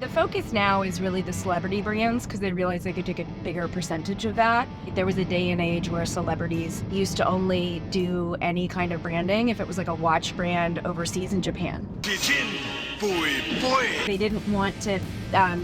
The focus now is really the celebrity brands because they realized they could take a bigger percentage of that. There was a day and age where celebrities used to only do any kind of branding if it was like a watch brand overseas in Japan. They didn't want to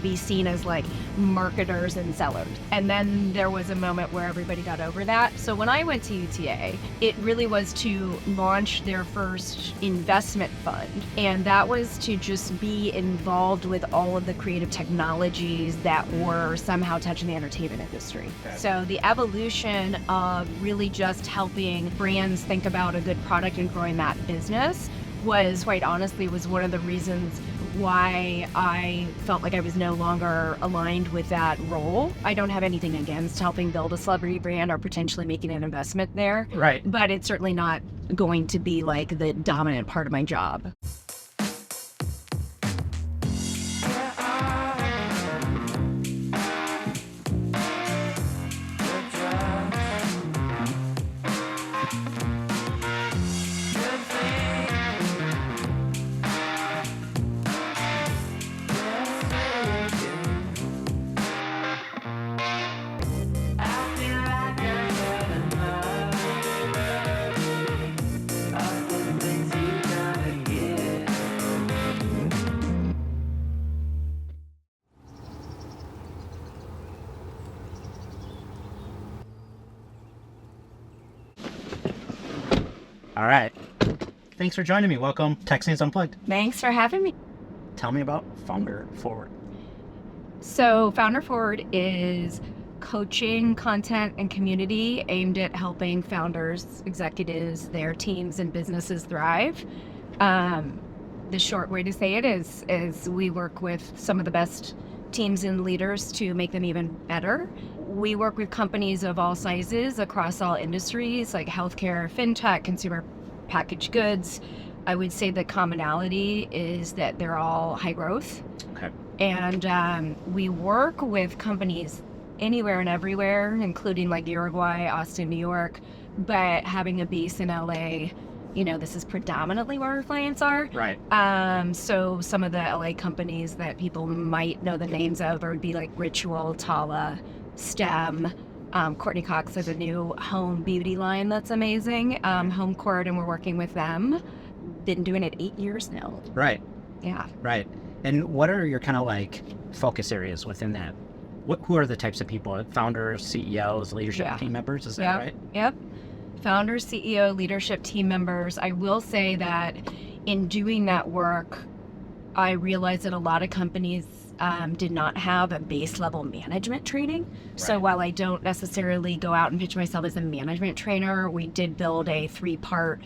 be seen as like marketers and sellers. And then there was a moment where everybody got over that. So when I went to UTA, it really was to launch their first investment fund. And that was to just be involved with all of the creative technologies that were somehow touching the entertainment industry. Okay. So the evolution of really just helping brands think about a good product and growing that business was, quite honestly, was one of the reasons why I felt like I was no longer aligned with that role. I don't have anything against helping build a celebrity brand or potentially making an investment there. Right. But it's certainly not going to be like the dominant part of my job. All right. Thanks for joining me. Welcome. Tech Scenes Unplugged. Thanks for having me. Tell me about FounderForward. So FounderForward is coaching, content, and community aimed at helping founders, executives, their teams, and businesses thrive. The short way to say it is we work with some of the best teams and leaders to make them even better. We work with companies of all sizes across all industries like healthcare, fintech, consumer packaged goods. I would say the commonality is that they're all high growth. Okay. And we work with companies anywhere and everywhere, including like Uruguay, Austin, New York, but having a base in LA, this is predominantly where our clients are. Right. So some of the LA companies that people might know the names of would be like Ritual, Tala, STEM. Courtney Cox has a new home beauty line that's amazing, Home Court, and we're working with them. Been doing it 8 years now. Right. Yeah. Right. And what are your kind of like focus areas within that? Who are the types of people? Founders, CEOs, leadership team members? Is that right? Yep. Founders, CEO, leadership team members. I will say that in doing that work, I realized that a lot of companies did not have a base level management training. Right. So while I don't necessarily go out and pitch myself as a management trainer, we did build a 3-part,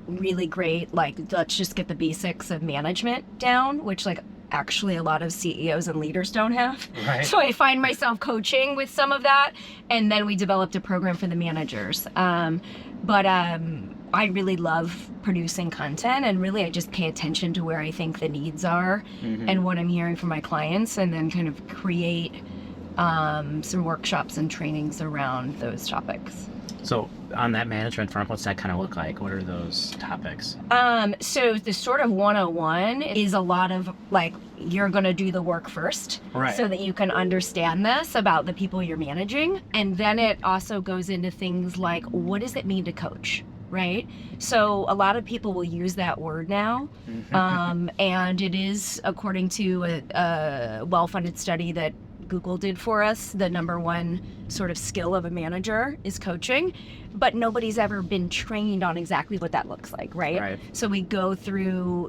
really great, let's just get the basics of management down, which actually a lot of CEOs and leaders don't have. Right. So I find myself coaching with some of that. And then we developed a program for the managers. But I really love producing content, and really I just pay attention to where I think the needs are and what I'm hearing from my clients, and then kind of create some workshops and trainings around those topics. So on that management front, what's that kind of look like? What are those topics? So the sort of 101 is a lot of you're going to do the work first, right, so that you can understand this about the people you're managing. And then it also goes into things like, what does it mean to coach? Right? So a lot of people will use that word now. And it is, according to a well-funded study that Google did for us, the number one sort of skill of a manager is coaching, but nobody's ever been trained on exactly what that looks like, right? So we go through,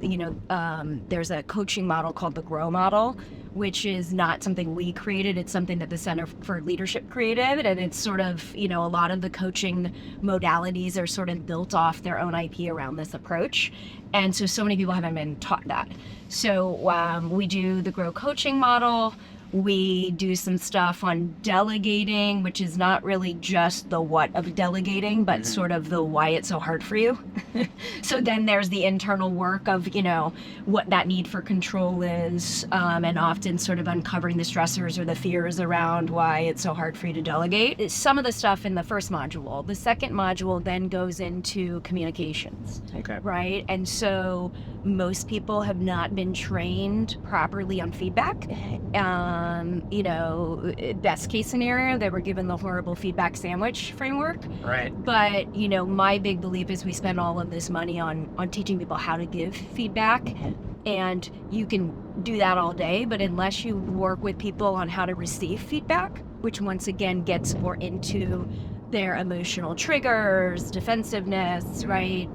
there's a coaching model called the GROW model, which is not something we created. It's something that the Center for Leadership created, and it's sort of, a lot of the coaching modalities are sort of built off their own IP around this approach. And so many people haven't been taught that. So we do the GROW coaching model. We do some stuff on delegating, which is not really just the what of delegating, but sort of the why it's so hard for you. So then there's the internal work of, what that need for control is, and often sort of uncovering the stressors or the fears around why it's so hard for you to delegate. Some of the stuff in the first module. The second module then goes into communications. Okay. Right? And so most people have not been trained properly on feedback. Best case scenario, they were given the horrible feedback sandwich framework. Right. But, my big belief is we spend all of this money on teaching people how to give feedback. And you can do that all day, but unless you work with people on how to receive feedback, which once again gets more into their emotional triggers, defensiveness, right,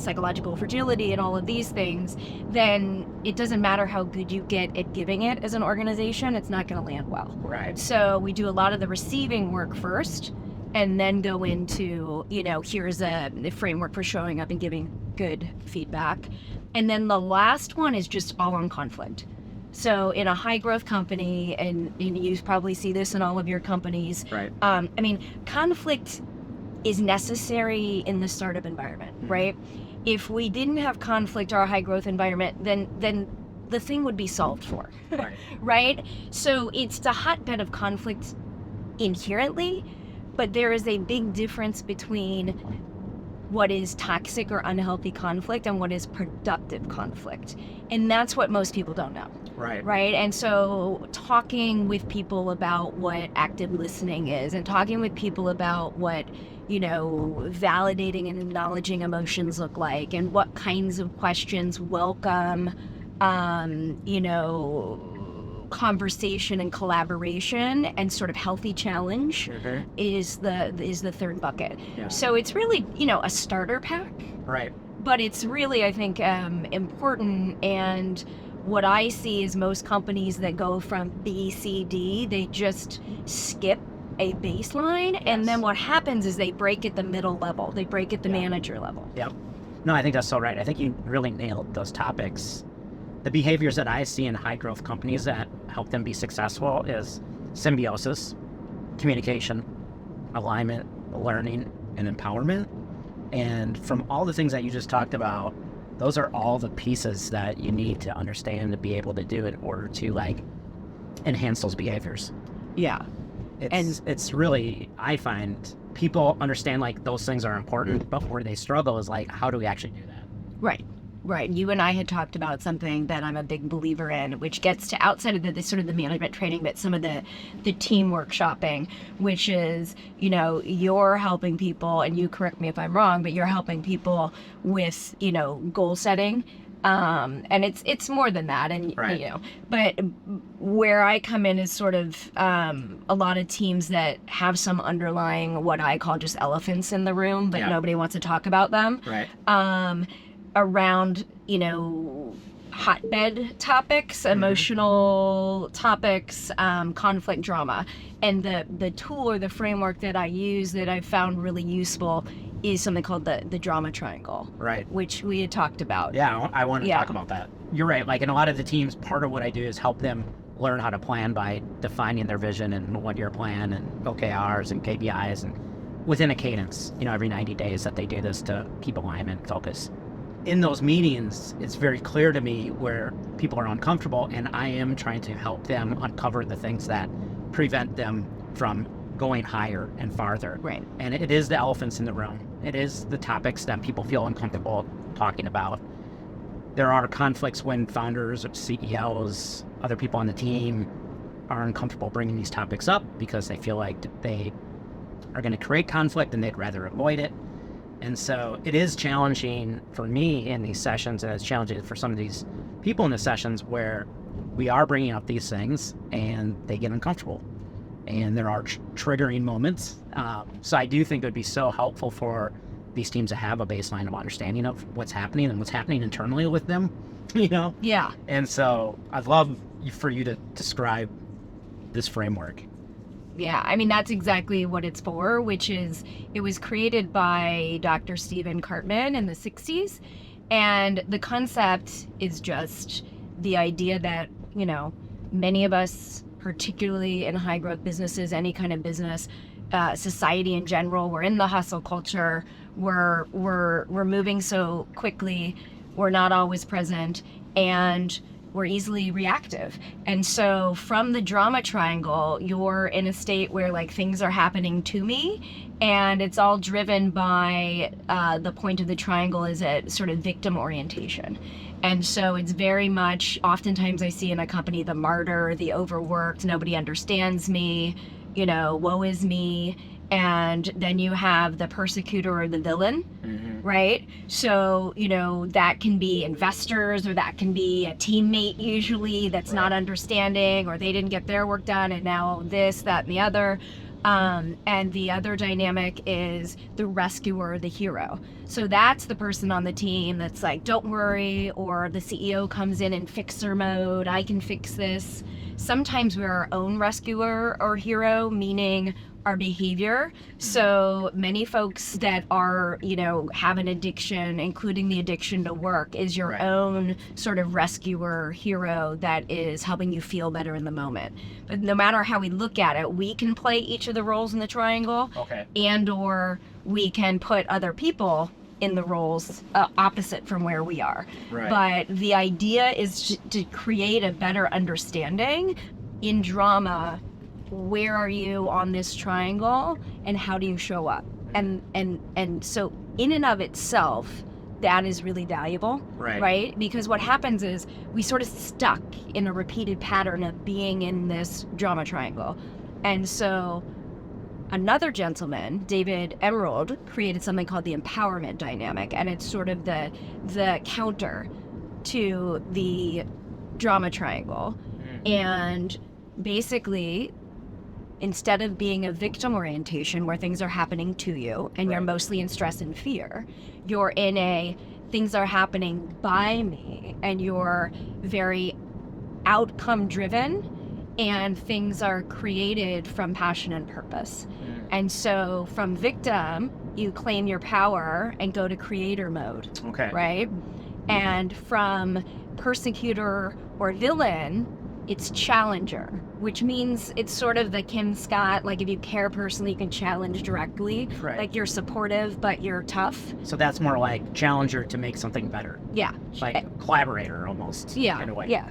psychological fragility, and all of these things, then it doesn't matter how good you get at giving it as an organization, it's not going to land well. Right. So we do a lot of the receiving work first, and then go into, here's a framework for showing up and giving good feedback. And then the last one is just all on conflict. So in a high growth company, and you probably see this in all of your companies, right. Conflict is necessary in the startup environment, right? If we didn't have conflict or a high growth environment, then the thing would be solved for, right. Right? So it's a hotbed of conflict inherently, but there is a big difference between what is toxic or unhealthy conflict and what is productive conflict. And that's what most people don't know. Right. Right. And so talking with people about what active listening is, and talking with people about what, validating and acknowledging emotions look like, and what kinds of questions welcome, conversation and collaboration and sort of healthy challenge is the third bucket. Yeah. So it's really, a starter pack. Right. But it's really, I think, important. And what I see is most companies that go from B, C, D, they just skip a baseline. Yes. And then what happens is they break at the middle level. They break at the manager level. Yep. No, I think that's so right. I think you really nailed those topics. The behaviors that I see in high growth companies that help them be successful is symbiosis, communication, alignment, learning, and empowerment. And from all the things that you just talked about, those are all the pieces that you need to understand to be able to do in order to enhance those behaviors. Yeah. It's really, I find people understand those things are important, but where they struggle is how do we actually do that? Right. Right. You and I had talked about something that I'm a big believer in, which gets to outside of the sort of the management training, but some of the team workshopping, which is, you're helping people, and you correct me if I'm wrong, but you're helping people with, goal setting. And it's more than that. And, right. But where I come in is sort of a lot of teams that have some underlying, what I call just elephants in the room, but nobody wants to talk about them. Right. Around, hotbed topics, emotional topics, conflict, drama. And the tool or the framework that I use that I found really useful is something called the drama triangle. Right. Which we had talked about. Yeah, I want to talk about that. You're right. In a lot of the teams, part of what I do is help them learn how to plan by defining their vision and one-year plan and OKRs and KPIs and within a cadence, every 90 days that they do this to keep alignment, focus. In those meetings, it's very clear to me where people are uncomfortable, and I am trying to help them uncover the things that prevent them from going higher and farther. Right. And it is the elephants in the room. It is the topics that people feel uncomfortable talking about. There are conflicts when founders, CEOs, other people on the team are uncomfortable bringing these topics up because they feel like they are going to create conflict and they'd rather avoid it. And so it is challenging for me in these sessions, and it's challenging for some of these people in the sessions where we are bringing up these things and they get uncomfortable. And there are triggering moments. So I do think it would be so helpful for these teams to have a baseline of understanding of what's happening and what's happening internally with them, Yeah. And so I'd love for you to describe this framework. Yeah, that's exactly what it's for, which is it was created by Dr. Stephen Cartman in the 60s. And the concept is just the idea that, many of us particularly in high growth businesses, any kind of business, society in general. We're in the hustle culture. We're moving so quickly. We're not always present, and we're easily reactive. And so from the drama triangle, you're in a state where like things are happening to me, and it's all driven by the point of the triangle is a sort of victim orientation. And so it's very much, oftentimes I see in a company, the martyr, the overworked, nobody understands me, woe is me. And then you have the persecutor or the villain, right? So, that can be investors, or that can be a teammate usually that's not understanding, or they didn't get their work done and now this, that, and the other. And the other dynamic is the rescuer, the hero. So that's the person on the team that's like, don't worry, or the CEO comes in fixer mode, I can fix this. Sometimes we're our own rescuer or hero, meaning our behavior. So many folks that are, have an addiction, including the addiction to work, is your own sort of rescuer hero that is helping you feel better in the moment. But no matter how we look at it, we can play each of the roles in the triangle, and or we can put other people in the roles opposite from where we are. But the idea is to create a better understanding in drama. Where are you on this triangle, and how do you show up? And so in and of itself, that is really valuable, right? Because what happens is we sort of stuck in a repeated pattern of being in this drama triangle. And so another gentleman, David Emerald, created something called the empowerment dynamic, and it's sort of the counter to the drama triangle. And basically, instead of being a victim orientation where things are happening to you and you're mostly in stress and fear, you're in a things are happening by me, and you're very outcome driven, and things are created from passion and purpose. And so from victim, you claim your power and go to creator mode, right? And from persecutor or villain, it's challenger, which means it's sort of the Kim Scott, like if you care personally, you can challenge directly. Like you're supportive, but you're tough. So that's more like challenger to make something better. Like collaborator almost. In a way.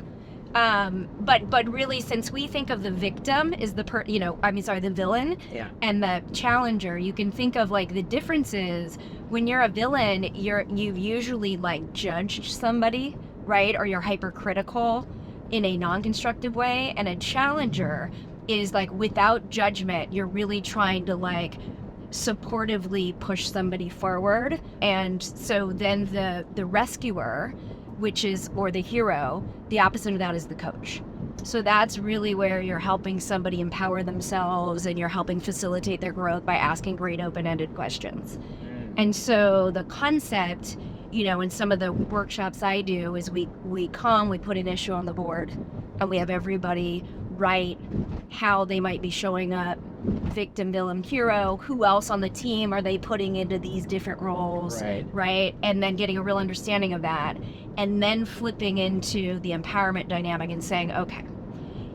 But really, since we think of the victim is the the villain, and the challenger, you can think of like the differences. When you're a villain, you've usually like judged somebody, right? Or you're hypercritical in a non-constructive way. And a challenger is like without judgment, you're really trying to like supportively push somebody forward. And so then the rescuer, or the hero, the opposite of that is the coach. So that's really where you're helping somebody empower themselves, and you're helping facilitate their growth by asking great open-ended questions. And so the concept, in some of the workshops I do, is we put an issue on the board, and we have everybody write how they might be showing up, victim, villain, hero, who else on the team are they putting into these different roles, right? And then getting a real understanding of that, and then flipping into the empowerment dynamic and saying, okay,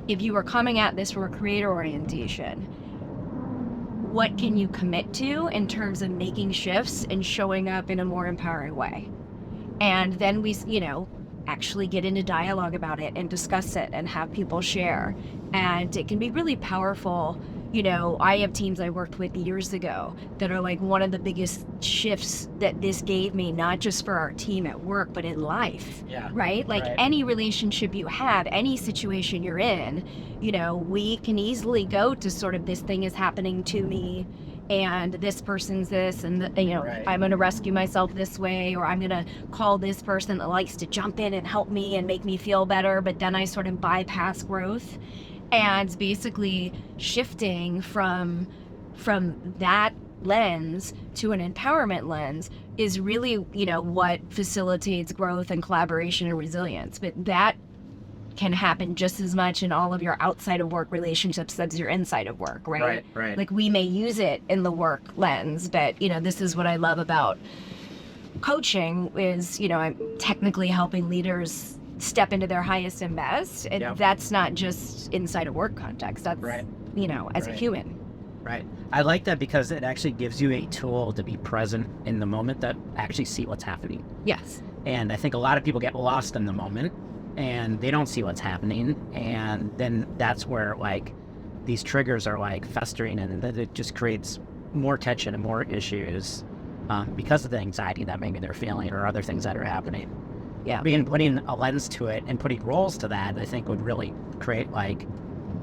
if you were coming at this from a creator orientation, what can you commit to in terms of making shifts and showing up in a more empowering way? And then we, actually get into dialogue about it and discuss it and have people share. And it can be really powerful. I have teams I worked with years ago that are like one of the biggest shifts that this gave me, not just for our team at work, but in life, right? Like any relationship you have, any situation you're in, we can easily go to sort of this thing is happening to me, and this person's this, and I'm going to rescue myself this way, or I'm going to call this person that likes to jump in and help me and make me feel better, but then I sort of bypass growth. And basically shifting from that lens to an empowerment lens is really, what facilitates growth and collaboration and resilience. But that can happen just as much in all of your outside of work relationships as your inside of work, right? Like we may use it in the work lens, but this is what I love about coaching is, I'm technically helping leaders step into their highest and best. And Yep. that's not just inside a work context. That's, Right. as a Right. human. Right. I like that because it actually gives you a tool to be present in the moment, that actually see what's happening. Yes. And I think a lot of people get lost in the moment and they don't see what's happening. And then that's where like these triggers are like festering, and then it just creates more tension and more issues because of the anxiety that maybe they're feeling or other things that are happening. Yeah. Putting a lens to it and putting roles to that, I think would really create like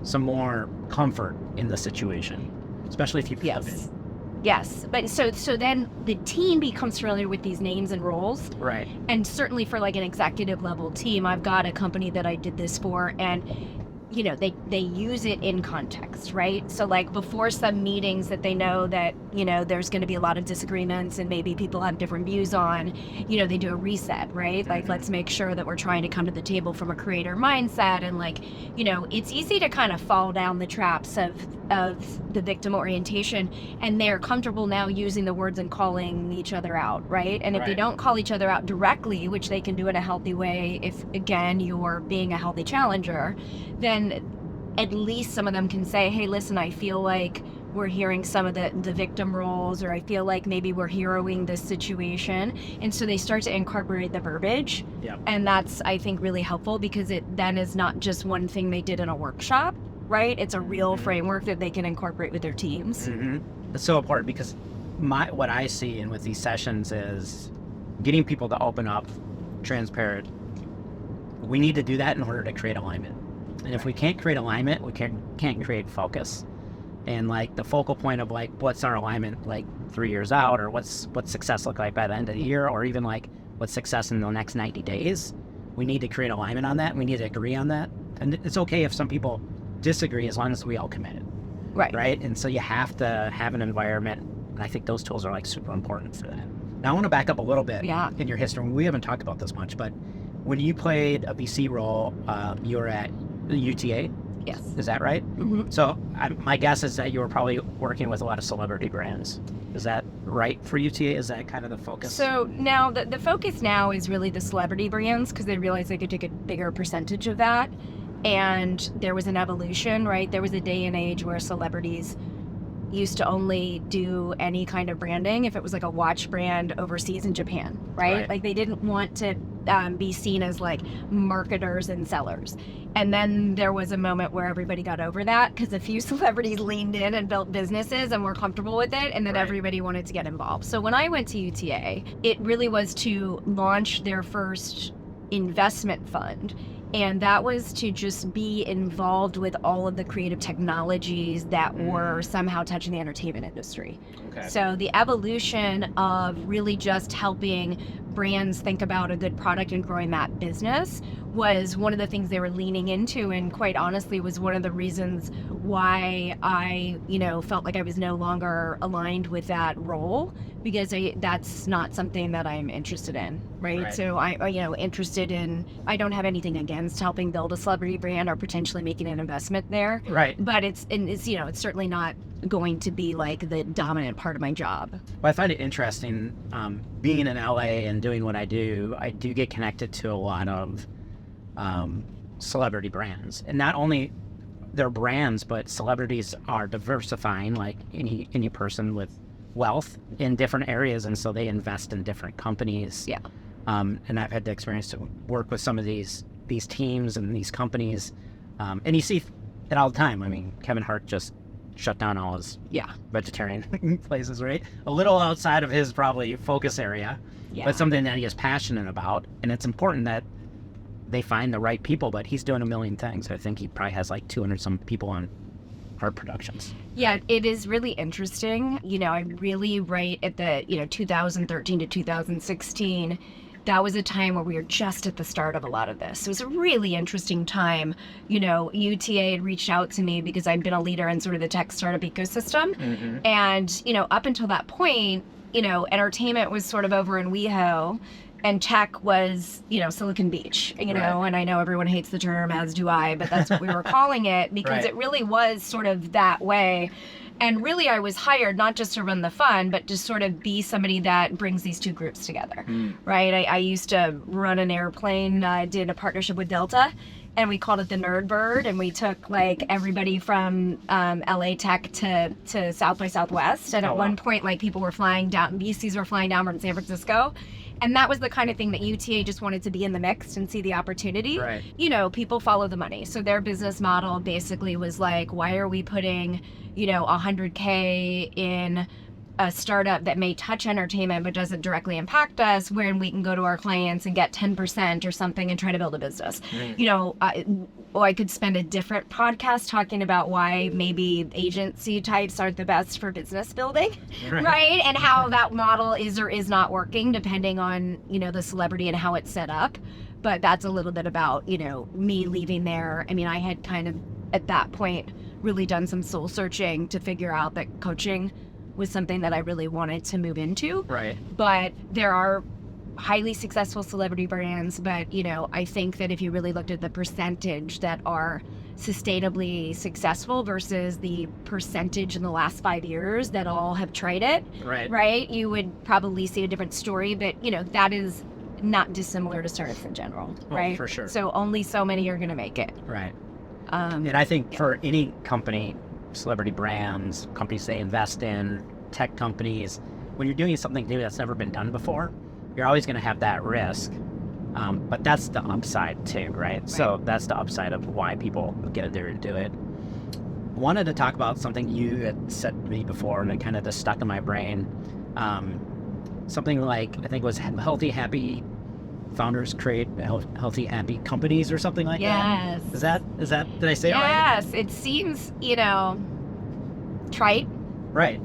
some more comfort in the situation, especially if you pivot. Yes. Yes. But so then the team becomes familiar with these names and roles. Right. And certainly for like an executive level team, I've got a company that I did this for, and they use it in context, right? So like before some meetings that they know that, there's going to be a lot of disagreements and maybe people have different views on, they do a reset, right? Like, let's make sure that we're trying to come to the table from a creator mindset. And like, it's easy to kind of fall down the traps of the victim orientation, and they're comfortable now using the words and calling each other out, right? And if they Right. don't call each other out directly, which they can do in a healthy way, if again, you're being a healthy challenger, then at least some of them can say, hey, listen, I feel like we're hearing some of the victim roles, or I feel like maybe we're heroing this situation. And so they start to incorporate the verbiage. Yep. And that's, I think, really helpful, because it then is not just one thing they did in a workshop, right? It's a real framework that they can incorporate with their teams. Mm-hmm. It's so important because what I see in with these sessions is getting people to open up, transparent. We need to do that in order to create alignment. And if we can't create alignment, we can't create focus. And like the focal point of like, what's our alignment like 3 years out, or what's success look like by the end of the year, or even like what's success in the next 90 days. We need to create alignment on that. We need to agree on that. And it's okay if some people disagree, as long as we all committed. Right. Right. And so you have to have an environment. And I think those tools are like super important for that. Now I want to back up a little bit in your history. We haven't talked about this much, but when you played a VC role, you were at the UTA. Yes. Is that right? Mm-hmm. So my guess is that you were probably working with a lot of celebrity brands. Is that right for UTA? Is that kind of the focus? So now the focus now is really the celebrity brands, because they realized they could take a bigger percentage of that. And there was an evolution, right? There was a day and age where celebrities used to only do any kind of branding if it was like a watch brand overseas in Japan, right? Like they didn't want to be seen as like marketers and sellers. And then there was a moment where everybody got over that, because a few celebrities leaned in and built businesses and were comfortable with it, and then everybody wanted to get involved. So when I went to UTA, it really was to launch their first investment fund. And that was to just be involved with all of the creative technologies that were somehow touching the entertainment industry. Okay. So the evolution of really just helping brands think about a good product and growing that business was one of the things they were leaning into, and quite honestly was one of the reasons why I, felt like I was no longer aligned with that role, because that's not something that I'm interested in, right? So I don't have anything against helping build a celebrity brand or potentially making an investment there. Right. But it's certainly not going to be like the dominant part of my job. Well, I find it interesting, being in LA and doing what I do get connected to a lot of celebrity brands. And not only their brands, but celebrities are diversifying, like any person with wealth in different areas. And so they invest in different companies. Yeah. And I've had the experience to work with some of these teams and these companies. And you see it all the time. I mean, Kevin Hart just shut down all his vegetarian places, right? A little outside of his probably focus area, but something that he is passionate about. And it's important that they find the right people, but he's doing a million things. I think he probably has like 200 some people on Hart Productions. Yeah, it is really interesting. I really right at the, 2013 to 2016, that was a time where we were just at the start of a lot of this. It was a really interesting time. UTA had reached out to me because I'd been a leader in sort of the tech startup ecosystem. Mm-hmm. And, up until that point, entertainment was sort of over in WeHo, and tech was, Silicon Beach, and I know everyone hates the term, as do I, but that's what we were calling it, because it really was sort of that way. And really, I was hired not just to run the fund, but to sort of be somebody that brings these two groups together, right? I used to run an airplane. I did a partnership with Delta, and we called it the Nerd Bird, and we took like everybody from LA Tech to South by Southwest. And at one point, like people were flying down, VCs were flying down from San Francisco. And that was the kind of thing that UTA just wanted to be in the mix and see the opportunity. Right. You know, people follow the money. So their business model basically was like, why are we putting, you know, $100K in a startup that may touch entertainment but doesn't directly impact us, when we can go to our clients and get 10% or something and try to build a business. You know, I could spend a different podcast talking about why maybe agency types aren't the best for business building, right? And how that model is or is not working depending on, you know, the celebrity and how it's set up. But that's a little bit about, you know, me leaving there. I mean, I had kind of at that point really done some soul searching to figure out that coaching was something that I really wanted to move into. Right. But there are highly successful celebrity brands, but you know, I think that if you really looked at the percentage that are sustainably successful versus the percentage in the last 5 years that all have tried it, right, you would probably see a different story. But you know, that is not dissimilar to startups in general, right? For sure. So only so many are going to make it. Right. And I think for any company, celebrity brands, companies they invest in, tech companies, when you're doing something new that's never been done before, you're always going to have that risk. But that's the upside too, right? So that's the upside of why people get there and do it. Wanted to talk about something you had said to me before, and it kind of just stuck in my brain. Something like, I think it was healthy, happy founders create healthy, happy companies or something like that. Is that, did I say it right? Yes, it seems, you know, trite. Right.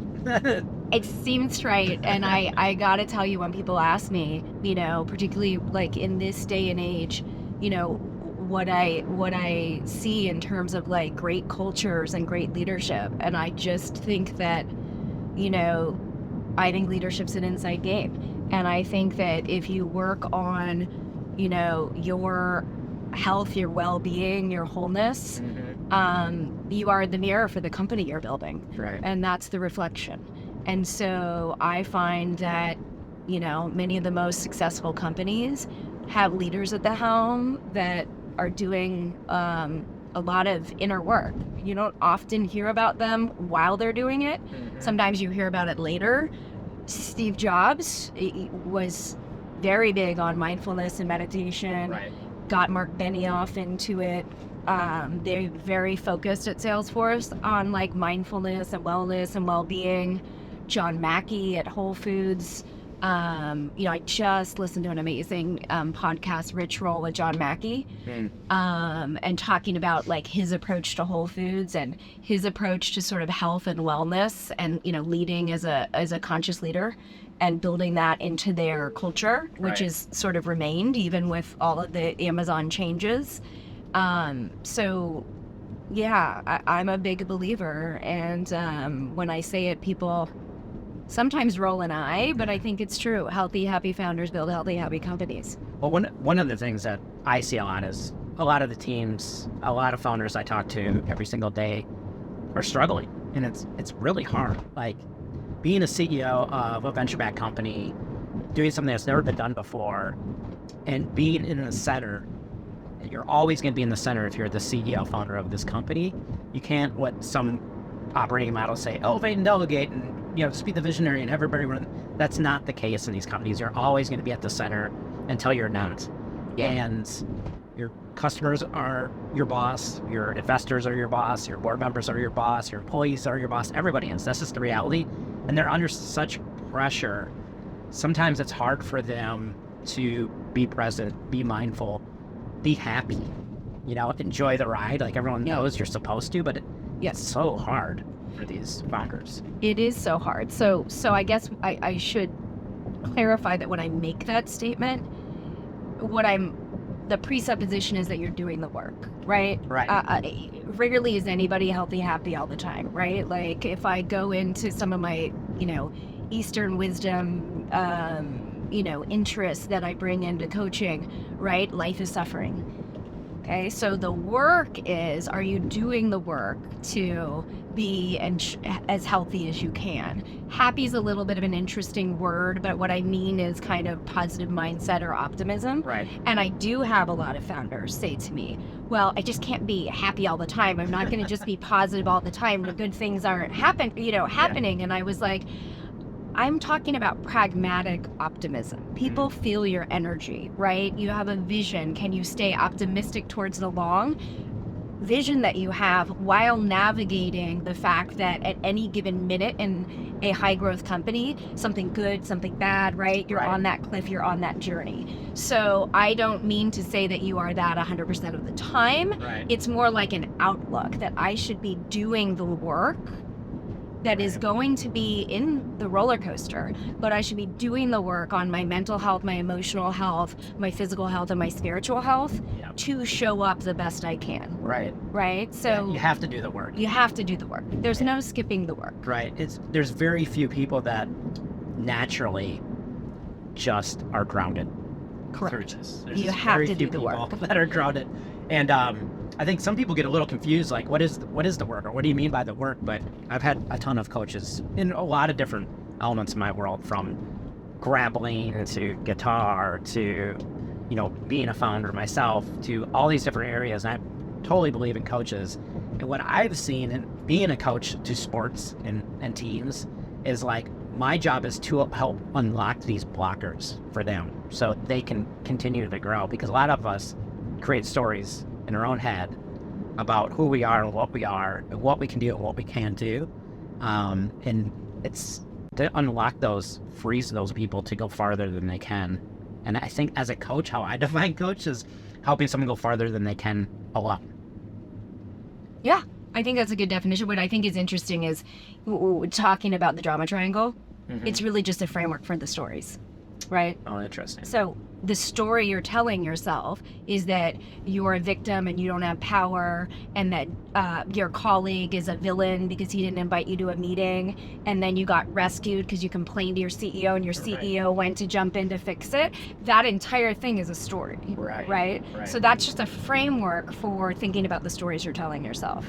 It seems trite, and I gotta tell you, when people ask me, you know, particularly like in this day and age, you know, what I see in terms of like great cultures and great leadership, and I just think that, you know, I think leadership's an inside game. And I think that if you work on, you know, your health, your well-being, your wholeness, you are the mirror for the company you're building. Right. And that's the reflection. And so I find that, you know, many of the most successful companies have leaders at the helm that are doing a lot of inner work. You don't often hear about them while they're doing it. Sometimes you hear about it later. Steve Jobs was very big on mindfulness and meditation, got Mark Benioff into it. They're very focused at Salesforce on like mindfulness and wellness and well-being. John Mackey at Whole Foods. You know, I just listened to an amazing podcast, Rich Roll with John Mackey, and talking about like his approach to Whole Foods and his approach to sort of health and wellness, and you know, leading as a conscious leader and building that into their culture, which is sort of remained even with all of the Amazon changes. So yeah, I'm a big believer, and when I say it, people sometimes roll an eye, but I think it's true. Healthy, happy founders build healthy, happy companies. Well, one of the things that I see a lot is a lot of the teams, a lot of founders I talk to every single day are struggling, and it's really hard. Like being a CEO of a venture-backed company, doing something that's never been done before, and being in the center. You're always going to be in the center if you're the CEO founder of this company. You can't let some operating models say, elevate and delegate, and you know, just be the visionary and everybody run. That's not the case in these companies. You're always going to be at the center until you're not. And your customers are your boss, your investors are your boss, your board members are your boss, your employees are your boss, everybody is. That's just the reality. And they're under such pressure. Sometimes it's hard for them to be present, be mindful, be happy, you know, enjoy the ride. Like everyone knows you're supposed to, but it's so hard for these founders. It is so hard. So I guess I should clarify that when I make that statement, the presupposition is that you're doing the work, right? Right. Rarely is anybody healthy, happy all the time, right? Like if I go into some of my, you know, Eastern wisdom, you know, interests that I bring into coaching, right? Life is suffering. Okay, so the work is, are you doing the work to be as healthy as you can? Happy is a little bit of an interesting word, but what I mean is kind of positive mindset or optimism. Right. And I do have a lot of founders say to me, well, I just can't be happy all the time. I'm not going to just be positive all the time. The good things aren't happening. Yeah. And I was like, I'm talking about pragmatic optimism. People feel your energy, right? You have a vision. Can you stay optimistic towards the long vision that you have while navigating the fact that at any given minute in a high growth company, something good, something bad, right? You're on that cliff, you're on that journey. So I don't mean to say that you are that 100% of the time. Right. It's more like an outlook that I should be doing the work that is going to be in the roller coaster, but I should be doing the work on my mental health, my emotional health, my physical health, and my spiritual health to show up the best I can. Right? So you have to do the work. You have to do the work. There's no skipping the work. Right. There's very few people that naturally just are grounded. Correct. There's You have very to few do the people work. that are grounded. And I think some people get a little confused, like, what is the work, or what do you mean by the work? But I've had a ton of coaches in a lot of different elements of my world, from grappling to guitar to, being a founder myself, to all these different areas. And I totally believe in coaches. And what I've seen in being a coach to sports and teams is, like, my job is to help unlock these blockers for them so they can continue to grow. Because a lot of us create stories in our own head about who we are and what we are and what we can do and what we can't do. And it's to unlock those, freeze those people to go farther than they can. And I think as a coach, how I define coach is helping someone go farther than they can alone. Yeah, I think that's a good definition. What I think is interesting is talking about the drama triangle. It's really just a framework for the stories, right? Oh, interesting. So the story you're telling yourself is that you're a victim and you don't have power, and that your colleague is a villain because he didn't invite you to a meeting, and then you got rescued because you complained to your CEO and your CEO went to jump in to fix it. That entire thing is a story, right? So that's just a framework for thinking about the stories you're telling yourself.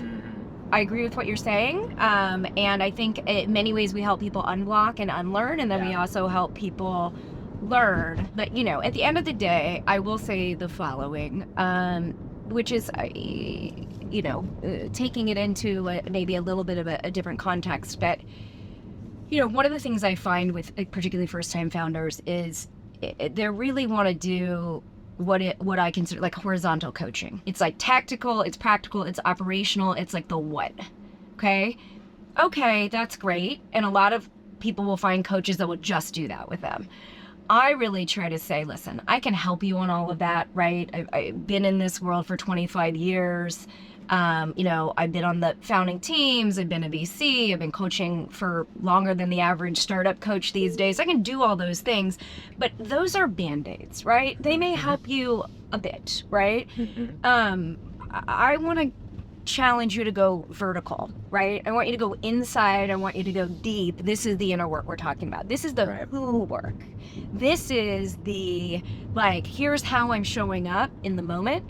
I agree with what you're saying, and I think in many ways we help people unblock and unlearn, and then we also help people learn. But at the end of the day, I will say the following, which is taking it into maybe a little bit of a different context. But one of the things I find with particularly first-time founders is they really want to do what I consider like horizontal coaching. It's like tactical, it's practical, it's operational, it's like the what. Okay, that's great. And a lot of people will find coaches that will just do that with them. I really try to say, listen, I can help you on all of that, right? I've been in this world for 25 years. I've been on the founding teams, I've been a VC, I've been coaching for longer than the average startup coach these days. I can do all those things, but those are Band-Aids, right? They may help you a bit, right? I want to challenge you to go vertical, right? I want you to go inside, I want you to go deep. This is the inner work we're talking about. This is the who work. This is the, here's how I'm showing up in the moment,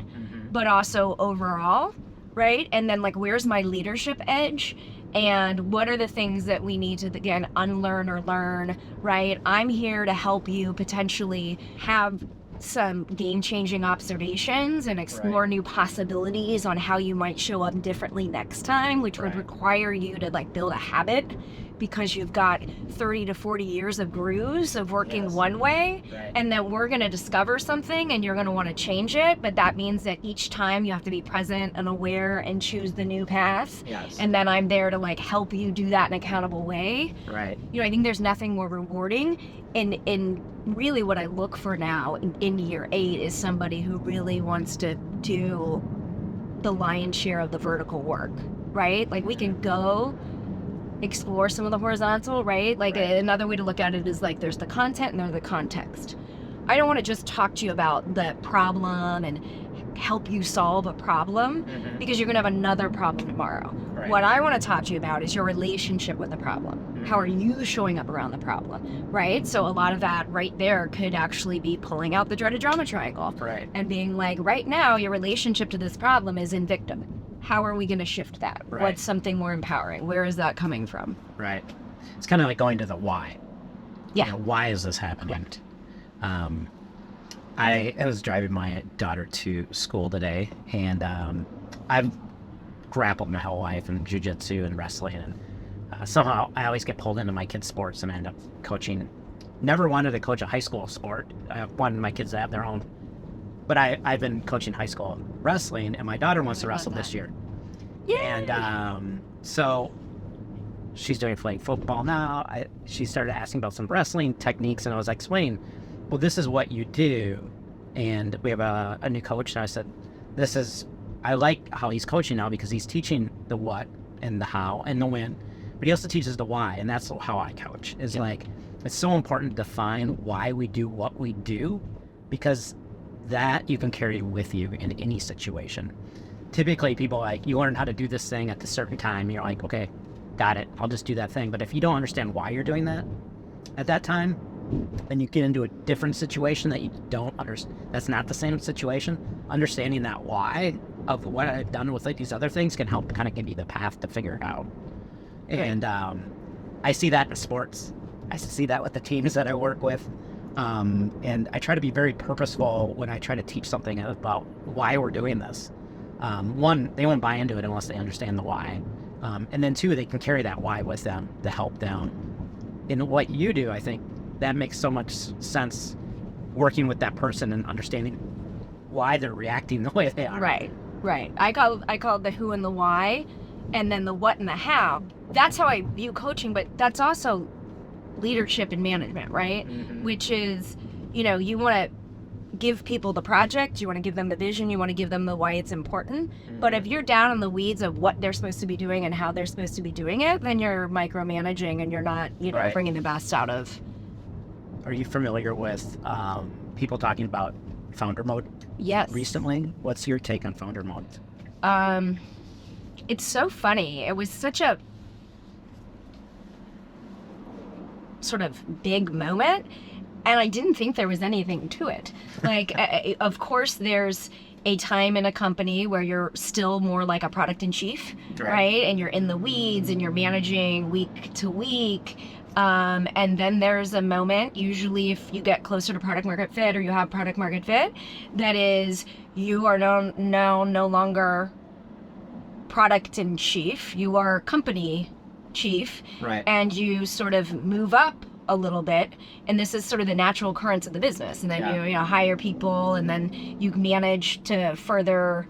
but also overall, right? And then where's my leadership edge? And what are the things that we need to, again, unlearn or learn, right? I'm here to help you potentially have some game-changing observations and explore new possibilities on how you might show up differently next time, which would require you to build a habit, because you've got 30 to 40 years of grooves of working one way, and then we're going to discover something and you're going to want to change it, but that means that each time you have to be present and aware and choose the new path. And then I'm there to help you do that in an accountable way. I think there's nothing more rewarding, and really what I look for now in year 8 is somebody who really wants to do the lion's share of the vertical work, right? We can go explore some of the horizontal, right? Another way to look at it is there's the content and there's the context. I don't want to just talk to you about the problem and help you solve a problem because you're going to have another problem tomorrow. Right. What I want to talk to you about is your relationship with the problem. How are you showing up around the problem, right? So a lot of that right there could actually be pulling out the dreaded drama triangle and being like, right now, your relationship to this problem is in victim. How are we going to shift that? Right. What's something more empowering? Where is that coming from? Right. It's kind of like going to the why. Yeah. You know, why is this happening? I was driving my daughter to school today, and I've grappled my whole life in jiu-jitsu and wrestling, and somehow I always get pulled into my kids' sports and I end up coaching. Never wanted to coach a high school sport. I wanted my kids to have their own. But I've been coaching high school wrestling, and my daughter wants to wrestle this year. Yay! And so she's doing flag football now. She started asking about some wrestling techniques, and I was like, explaining, well, this is what you do. And we have a new coach, and I said, I like how he's coaching now because he's teaching the what and the how and the when, but he also teaches the why, and that's how I coach. Is like, it's so important to define why we do what we do, because that you can carry with you in any situation. Typically, people like, you learn how to do this thing at a certain time. You're like, okay, got it. I'll just do that thing. But if you don't understand why you're doing that at that time, then you get into a different situation that you don't understand. That's not the same situation. Understanding that why of what I've done with like these other things can help kind of give you the path to figure it out. And I see that in sports. I see that with the teams that I work with. And I try to be very purposeful when I try to teach something about why we're doing this. One, they won't buy into it unless they understand the why. And then two, they can carry that why with them to help them. In what you do, I think that makes so much sense, working with that person and understanding why they're reacting the way they are. Right. I call the who and the why, and then the what and the how. That's how I view coaching, but that's also leadership and management, right? Which is, you want to give people the project, you want to give them the vision, you want to give them the why it's important. But if you're down in the weeds of what they're supposed to be doing and how they're supposed to be doing it, then you're micromanaging and you're not, bringing the best out of. Are you familiar with people talking about founder mode? Yes. Recently? What's your take on founder mode? It's so funny. It was such a sort of big moment, and I didn't think there was anything to it. Like, of course, there's a time in a company where you're still more like a product in chief, right? And you're in the weeds and you're managing week to week. And then there's a moment, usually if you get closer to product market fit or you have product market fit, that is, you are now no longer product in chief, you are company chief, and you sort of move up a little bit, and this is sort of the natural occurrence of the business, and then you hire people, and then you manage to further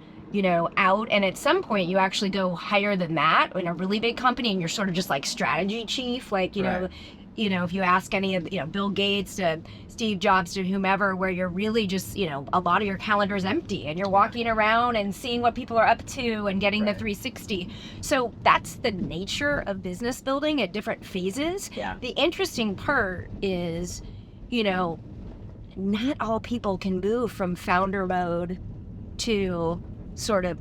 out, and at some point you actually go higher than that in a really big company, and you're sort of just like strategy chief, like if you ask any of Bill Gates to Steve Jobs to whomever, where you're really just a lot of your calendar is empty and you're walking around and seeing what people are up to and getting the 360. So that's the nature of business building at different phases. The interesting part is not all people can move from founder mode to sort of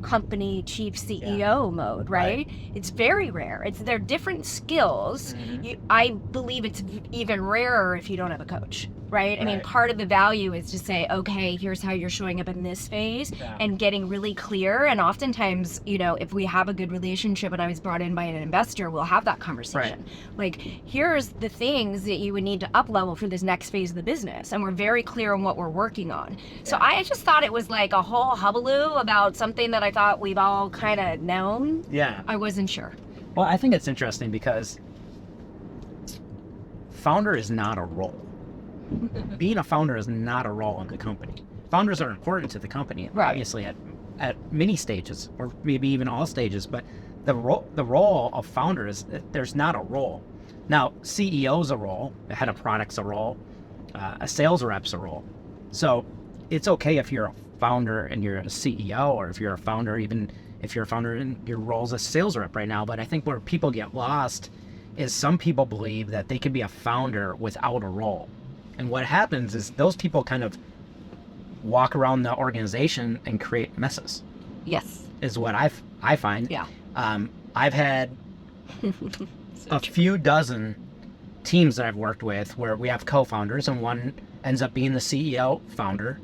company chief CEO mode, right? It's very rare. They're different skills. I believe it's even rarer if you don't have a coach, right? I mean, part of the value is to say, okay, here's how you're showing up in this phase, and getting really clear. And oftentimes, if we have a good relationship and I was brought in by an investor, we'll have that conversation. Like, here's the things that you would need to up level for this next phase of the business, and we're very clear on what we're working on. So I just thought it was like a whole hullabaloo about something that I thought we've all kind of known. I wasn't sure. Well, I think it's interesting because founder is not a role. Being a founder is not a role in the company. Founders are important to the company, obviously at many stages, or maybe even all stages, but the role of founder is that there's not a role. Now, CEO's a role, the head of product's a role, a sales rep's a role. So it's okay if you're a founder and you're a CEO, or if you're a founder, even if you're a founder in your role as a sales rep right now. But I think where people get lost is some people believe that they can be a founder without a role. And what happens is those people kind of walk around the organization and create messes. Yes. Is what I find. Yeah. I've had a few dozen teams that I've worked with where we have co-founders and one ends up being the CEO founder.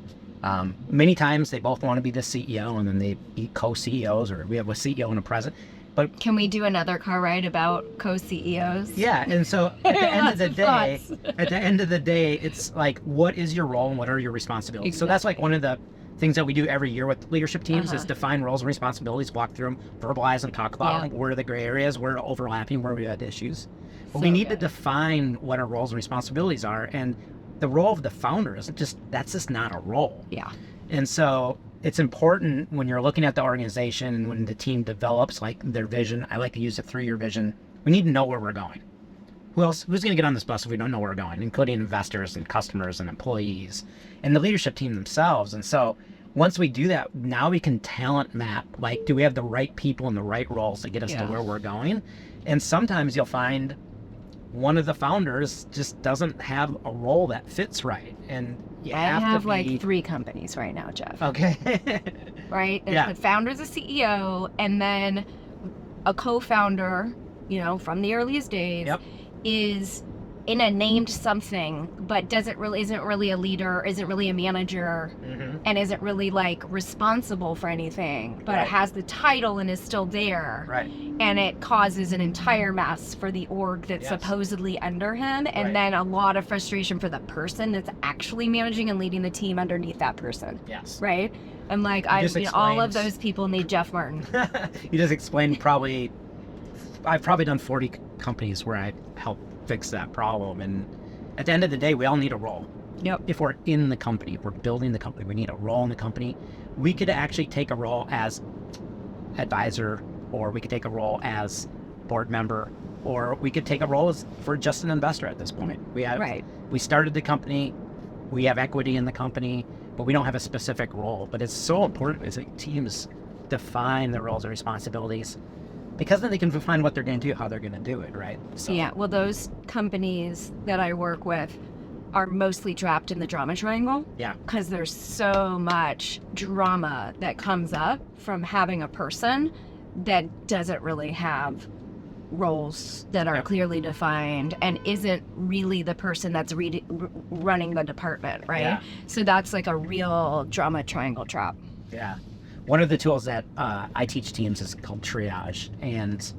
Many times they both want to be the CEO and then they be co-CEOs, or we have a CEO and a president. But can we do another car ride about co-CEOs? Yeah, and so at the end of the day, it's like, what is your role and what are your responsibilities? Exactly. So that's like one of the things that we do every year with leadership teams is define roles and responsibilities, walk through them, verbalize and talk about like, where are the gray areas, where are overlapping, where we had issues. But we need to define what our roles and responsibilities are, and the role of the founder is that's just not a role. Yeah. And so it's important when you're looking at the organization and when the team develops like their vision. I like to use a 3-year vision. We need to know where we're going. Who's going to get on this bus if we don't know where we're going, including investors and customers and employees and the leadership team themselves. And so once we do that, now we can talent map, like, do we have the right people in the right roles to get us to where we're going? And sometimes you'll find one of the founders just doesn't have a role that fits right. And I have like 3 companies right now, Jeff. Okay. Right? The founder's a CEO, and then a co-founder, from the earliest days, is in a named something, but isn't really a leader, isn't really a manager, and isn't really like responsible for anything, but it has the title and is still there. Right. And it causes an entire mess for the org that's supposedly under him, and then a lot of frustration for the person that's actually managing and leading the team underneath that person. Yes. Right? And like, all of those people need Jeff Martin. You just explained I've probably done 40 companies where I helped fix that problem. And at the end of the day, we all need a role. Yep. If we're in the company, if we're building the company, we need a role in the company. We could actually take a role as advisor, or we could take a role as board member, or we could take a role for just an investor at this point. We started the company, we have equity in the company, but we don't have a specific role. But it's so important as teams define their roles and responsibilities, because then they can define what they're going to do, how they're going to do it, right? So. Yeah, well, those companies that I work with are mostly trapped in the drama triangle. Yeah. Because there's so much drama that comes up from having a person that doesn't really have roles that are clearly defined and isn't really the person that's running the department, right? Yeah. So that's like a real drama triangle trap. Yeah. One of the tools that I teach teams is called triage, and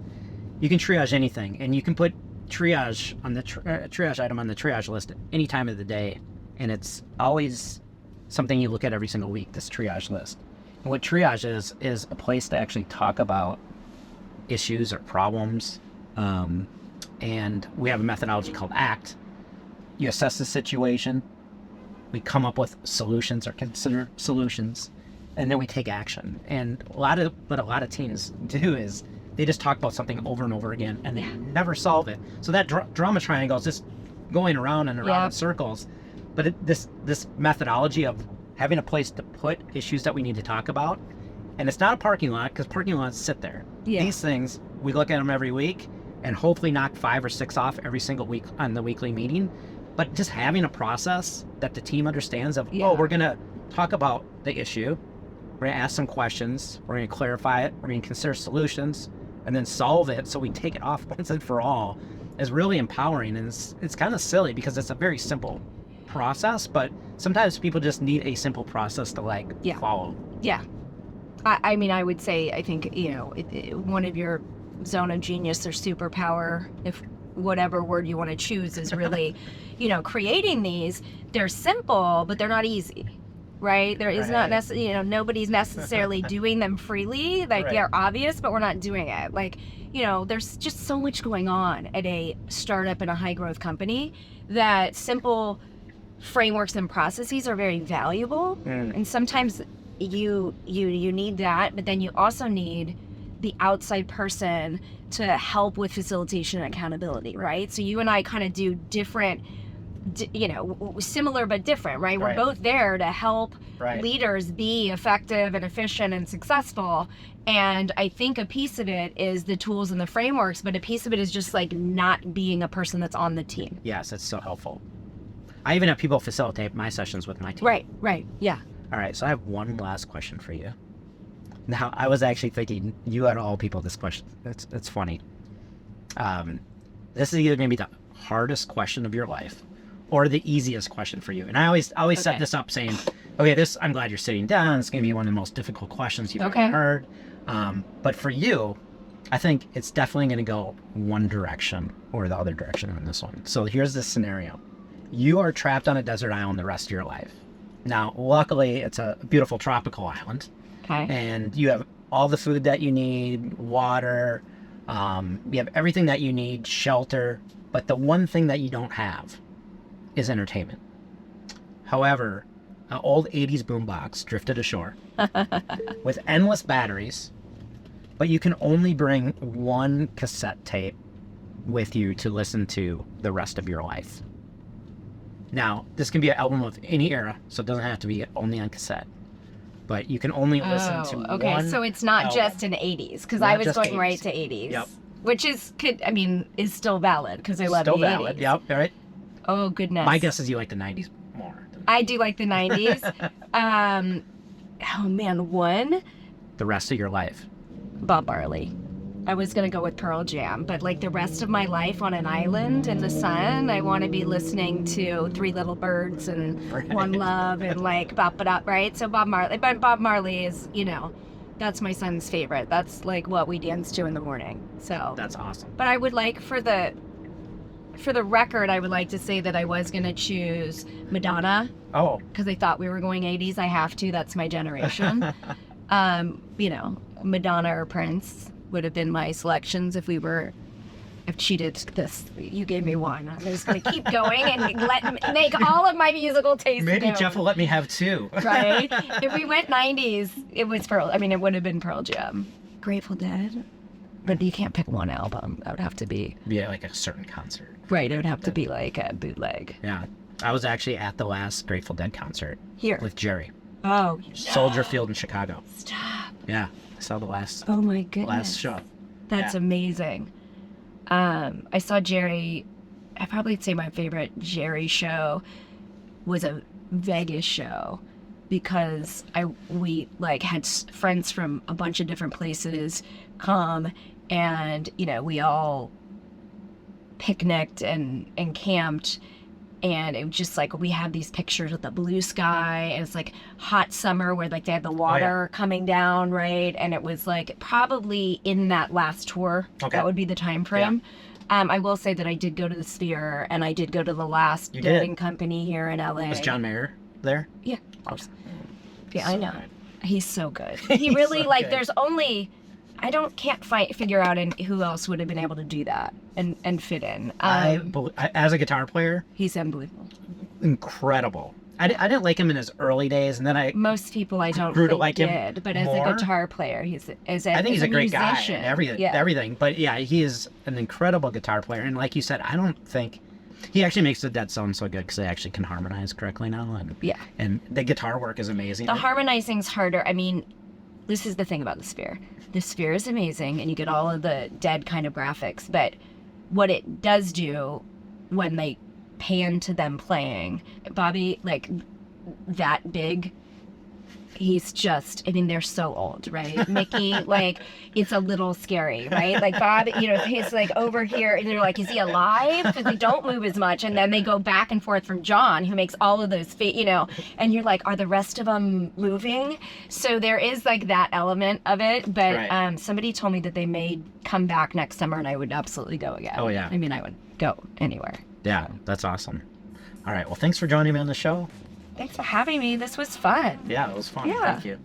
you can triage anything, and you can put triage on the triage item on the triage list at any time of the day, and it's always something you look at every single week, this triage list. And what triage is a place to actually talk about issues or problems, and we have a methodology called ACT. You assess the situation, we come up with solutions or consider solutions, and then we take action. And what a lot of teams do is they just talk about something over and over again, and they never solve it. So that drama triangle is just going around and around in circles. But this methodology of having a place to put issues that we need to talk about, and it's not a parking lot, because parking lots sit there. Yeah. These things, we look at them every week, and hopefully knock 5 or 6 off every single week on the weekly meeting. But just having a process that the team understands of, we're going to talk about the issue, we're going to ask some questions, we're going to clarify it, we're going to consider solutions, and then solve it so we take it off once and for all, is really empowering. And it's kind of silly because it's a very simple process, but sometimes people just need a simple process to follow. Yeah. I mean, I would say, I think, one of your zone of genius or superpower, if whatever word you want to choose, is really, creating these. They're simple, but they're not easy. Right? There is not necessarily, nobody's necessarily doing them freely. Like, they're obvious, but we're not doing it. Like, there's just so much going on at a startup and a high growth company that simple frameworks and processes are very valuable. And sometimes you need that, but then you also need the outside person to help with facilitation and accountability, right? So you and I kind of do different, similar but different, right? We're both there to help leaders be effective and efficient and successful. And I think a piece of it is the tools and the frameworks, but a piece of it is just like not being a person that's on the team. Yes, it's so helpful. I even have people facilitate my sessions with my team. Right, yeah. All right, so I have one last question for you. Now, I was actually thinking you had all people this question. It's funny. This is either going to be the hardest question of your life or the easiest question for you. And I always set this up saying, okay, I'm glad you're sitting down. It's going to be one of the most difficult questions you've ever heard. But for you, I think it's definitely going to go one direction or the other direction on this one. So here's the scenario. You are trapped on a desert island the rest of your life. Now, luckily, it's a beautiful tropical island. Okay. And you have all the food that you need, water, you have everything that you need, shelter, but the one thing that you don't have is entertainment. However, an old 80s boombox drifted ashore with endless batteries, but you can only bring one cassette tape with you to listen to the rest of your life. Now, this can be an album of any era, so it doesn't have to be only on cassette. But you can only listen to one so it's not album. Just in 80s, because I was going 80s. Right to 80s. Yep. Which is still valid, because I love Still the valid, 80s. yep, all right. Oh, goodness. My guess is you like the 90s more. I do like the 90s. Oh, man, one? The rest of your life. Bob Marley. I was going to go with Pearl Jam, but like the rest of my life on an island in the sun, I want to be listening to Three Little Birds and One Love and like Bop It Up, right? So Bob Marley. But Bob Marley is, that's my son's favorite. That's like what we dance to in the morning. So That's awesome. But I would like for the record, I would like to say that I was going to choose Madonna. Oh. Because I thought we were going 80s. I have to. That's my generation. Madonna or Prince would have been my selections if she did this. You gave me one. I'm just going to keep going and make all of my musical tastes Maybe known. Jeff will let me have two. Right? If we went 90s, it would have been Pearl Jam. Grateful Dead. But you can't pick one album. That would have to be... Yeah, like a certain concert. Right, it would have to be like a bootleg. Yeah. I was actually at the last Grateful Dead concert. Here. With Jerry. Oh. Soldier Field in Chicago. Stop. Yeah. I saw the last my goodness. last show. That's amazing. I saw Jerry. I probably say my favorite Jerry show was a Vegas show because we had friends from a bunch of different places come, and we all picnicked and camped. And it was just like, we have these pictures with the blue sky, and it's like hot summer where like they had the water coming down, right? And it was like probably in that last tour. Okay. That would be the time frame. Yeah. I will say that I did go to the Sphere, and I did go to the last building company here in LA. Was John Mayer there? Yeah. Oh, Yeah, so I know. good. He's so good. He really so like, good. there's only, can't figure out who else would have been able to do that and fit in. As a guitar player, He's unbelievable. incredible. I didn't like him in his early days, and then Most people I don't grew to think like him did, but as more. a guitar player, I think he's a great guy musician. and everything. Yeah. Everything. But yeah, he is an incredible guitar player, and like you said, I don't think he actually makes the Dead sound so good because they actually can harmonize correctly now. And the guitar work is amazing. The harmonizing's harder. I mean, this is the thing about the Sphere. The Sphere is amazing, and you get all of the Dead kind of graphics, but what it does do when they pan to them playing, Bobby, like that big, he's just, they're so old, right? Mickey, like, it's a little scary, right? Like Bob, he's like over here, and they're like, is he alive? Because they don't move as much, and then they go back and forth from John, who makes all of those, and you're like, are the rest of them moving? So there is like that element of it, but somebody told me that they may come back next summer, and I would absolutely go again. Oh, yeah. I would go anywhere. Yeah, that's awesome. All right, well, thanks for joining me on the show. Thanks for having me. This was fun. Yeah, it was fun. Yeah. Thank you.